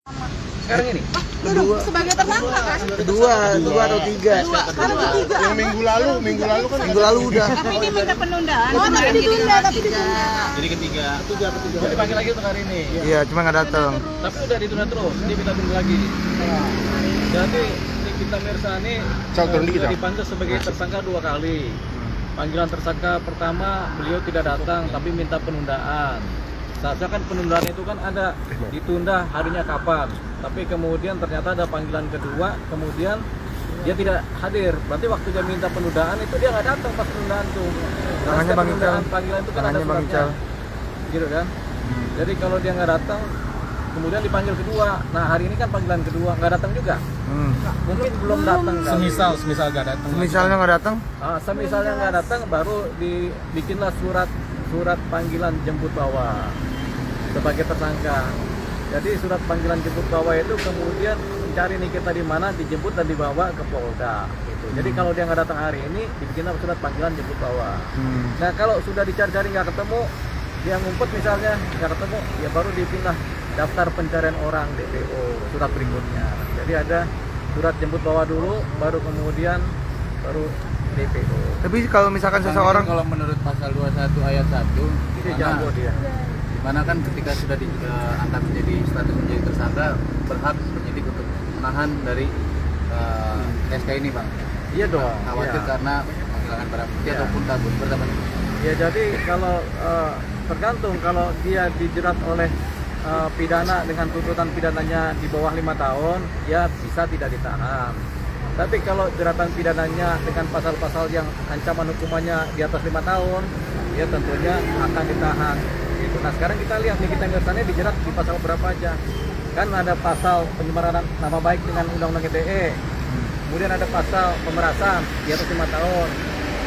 Sekarang ini? Kedua. Sebagai tersangka kan? Kedua atau tiga. Sekarang ketiga. Yang minggu lalu kan Minggu lalu udah. Tapi ini minta penundaan. Oh, tapi ditunda, tapi ditunda. Jadi ketiga. Jadi dipanggil lagi untuk hari ini. Iya, cuma nggak datang. Tapi udah ditunda terus, dia minta tunggu lagi. Jadi Nikita Mirzani turun dikit, sudah Cak. dipanggil sebagai tersangka 2 kali. Panggilan tersangka pertama beliau tidak datang tapi minta penundaan. Seharusnya kan penundaan itu kan ada ditunda harinya kapan. Tapi kemudian ternyata ada panggilan kedua, kemudian dia tidak hadir. Berarti waktu dia minta penundaan itu dia nggak datang pas penundaan tuh. Tangannya Bang Ical. Panggilan itu kan ada Tangannya Bang suratnya. Ical. Gitu kan. Jadi kalau dia nggak datang, kemudian dipanggil kedua. Nah hari ini kan panggilan kedua nggak datang juga. Mungkin belum datang kan. Semisal nggak datang. Misalnya nggak datang, Semisalnya nggak datang, baru dibikinlah surat panggilan jemput bawa sebagai tersangka. Jadi surat panggilan jemput bawa itu kemudian mencari Nikita di mana, dijemput dan dibawa ke Polda. Gitu. Jadi kalau dia nggak datang hari ini, dibikinlah surat panggilan jemput bawa. Nah kalau sudah dicari-cari nggak ketemu, dia ngumpet misalnya nggak ketemu, ya baru dipindah daftar pencarian orang DPO surat berikutnya. Jadi ada surat jemput bawa dulu, baru kemudian DPO. tapi kalau misalkan seseorang Kalau menurut pasal 21 ayat 1 Ini jago dia. dimana kan ketika sudah diangkat menjadi status menjadi tersangka, berhak penyidik untuk menahan dari SK ini, Bang. Iya dong. Khawatir Iya. karena kehilangan barang bukti Iya. ataupun kabur. Berapa nih? Ya jadi kalau tergantung, kalau dia dijerat oleh pidana dengan tuntutan pidananya di bawah 5 tahun, ya bisa tidak ditahan. Tapi kalau jeratan pidananya dengan pasal-pasal yang ancaman hukumannya di atas 5 tahun, ya tentunya akan ditahan. Gitu. Nah sekarang kita lihat Nikita Mirzani dijerat di pasal berapa aja. Kan ada pasal pencemaran nama baik dengan Undang-Undang ITE, kemudian ada pasal pemerasan di atas 5 tahun,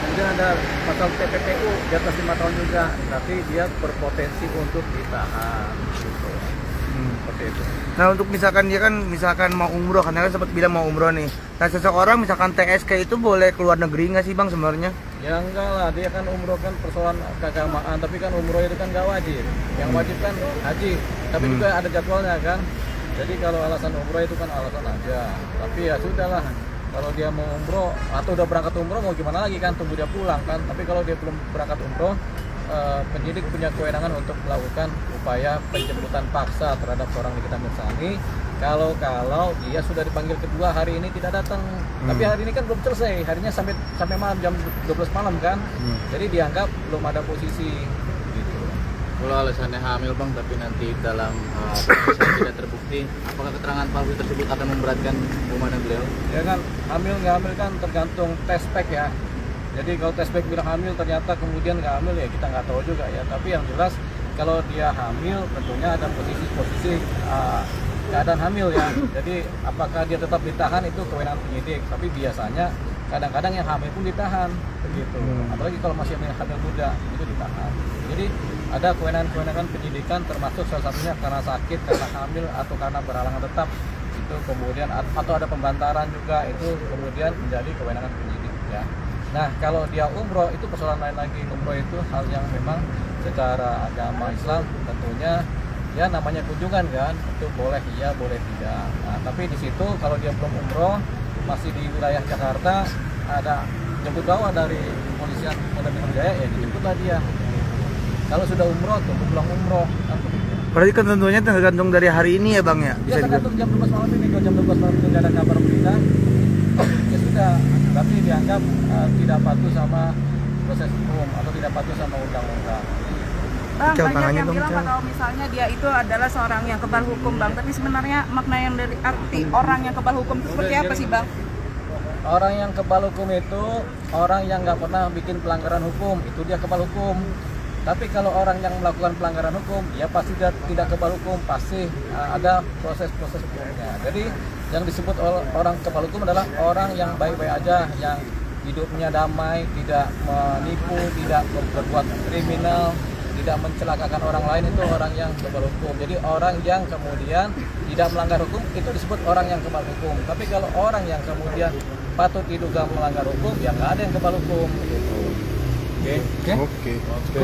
kemudian ada pasal TPPU di atas 5 tahun juga. Berarti dia berpotensi untuk ditahan. Gitu. Seperti itu. nah untuk misalkan dia kan mau umroh, karena kan sempat bilang mau umroh nih. Nah seseorang misalkan TSK itu boleh keluar negeri nggak sih Bang sebenarnya? Ya enggak lah, dia kan umroh kan persoalan keagamaan, tapi kan umroh itu kan nggak wajib. Yang wajib kan haji, tapi juga ada jadwalnya kan. Jadi kalau alasan umroh itu kan alasan aja. Tapi ya sudahlah, kalau dia mau umroh atau udah berangkat umroh mau gimana lagi kan, tunggu dia pulang kan. Tapi kalau dia belum berangkat umroh, penyidik punya kewenangan untuk melakukan upaya penjemputan paksa terhadap seorang Nikita Mirzani kalau dia sudah dipanggil kedua hari ini tidak datang. Tapi hari ini kan belum selesai, harinya sampai malam jam 12 malam kan. Jadi dianggap belum ada posisi gitu. Kalau alasannya hamil, Bang, tapi nanti dalam proses tidak terbukti, apakah keterangan palsu tersebut akan memberatkan rumah dan beliau? Ya kan, hamil nggak hamil kan tergantung tes pack ya. Jadi kalau tes pack bilang hamil ternyata kemudian nggak hamil, ya kita nggak tahu juga ya. Tapi yang jelas kalau dia hamil tentunya ada posisi keadaan hamil ya. Jadi apakah dia tetap ditahan itu kewenangan penyidik. Tapi biasanya kadang-kadang yang hamil pun ditahan begitu. Apalagi kalau masih hamil muda itu ditahan. Jadi ada kewenangan penyidikan, termasuk salah satunya karena sakit, karena hamil atau karena berhalangan tetap itu kemudian, atau ada pembantaran juga, itu kemudian menjadi kewenangan penyidik ya. Nah kalau dia umroh itu persoalan lain lagi. Umroh itu hal yang memang secara agama Islam tentunya ya namanya kunjungan kan, itu boleh iya boleh tidak. Nah, tapi di situ kalau dia belum umroh, masih di wilayah Jakarta, ada jemput bawa dari kepolisian Polda Metro Jaya, ya dijemputlah dia. Kalau sudah umroh tunggu pulang umroh kan begitu. Berarti kan tentunya tergantung dari hari ini ya Bang ya? Ya tergantung jam 12 malam ini. Kalau jam 12 malam itu nggak ada kabar berita, ya sudah, berarti dianggap tidak patuh sama proses hukum atau tidak patuh sama undang-undang. Bang, Ical, banyak tangannya yang dong, bilang Ical. kalau misalnya dia itu adalah seorang yang kebal hukum, Bang. Tapi sebenarnya makna yang dari arti orang yang kebal hukum itu seperti apa sih, Bang? Orang yang kebal hukum itu orang yang nggak pernah bikin pelanggaran hukum, itu dia kebal hukum. Tapi kalau orang yang melakukan pelanggaran hukum, ya pasti dia tidak kebal hukum, pasti ada proses-proses hukumnya. Jadi yang disebut orang kebal hukum adalah orang yang baik-baik aja, yang hidupnya damai, tidak menipu, tidak berbuat kriminal, tidak mencelakakan orang lain, itu orang yang kebal hukum. Jadi orang yang kemudian tidak melanggar hukum itu disebut orang yang kebal hukum. Tapi kalau orang yang kemudian patut diduga melanggar hukum, ya nggak ada yang kebal hukum. Gitu. Oke. Oke.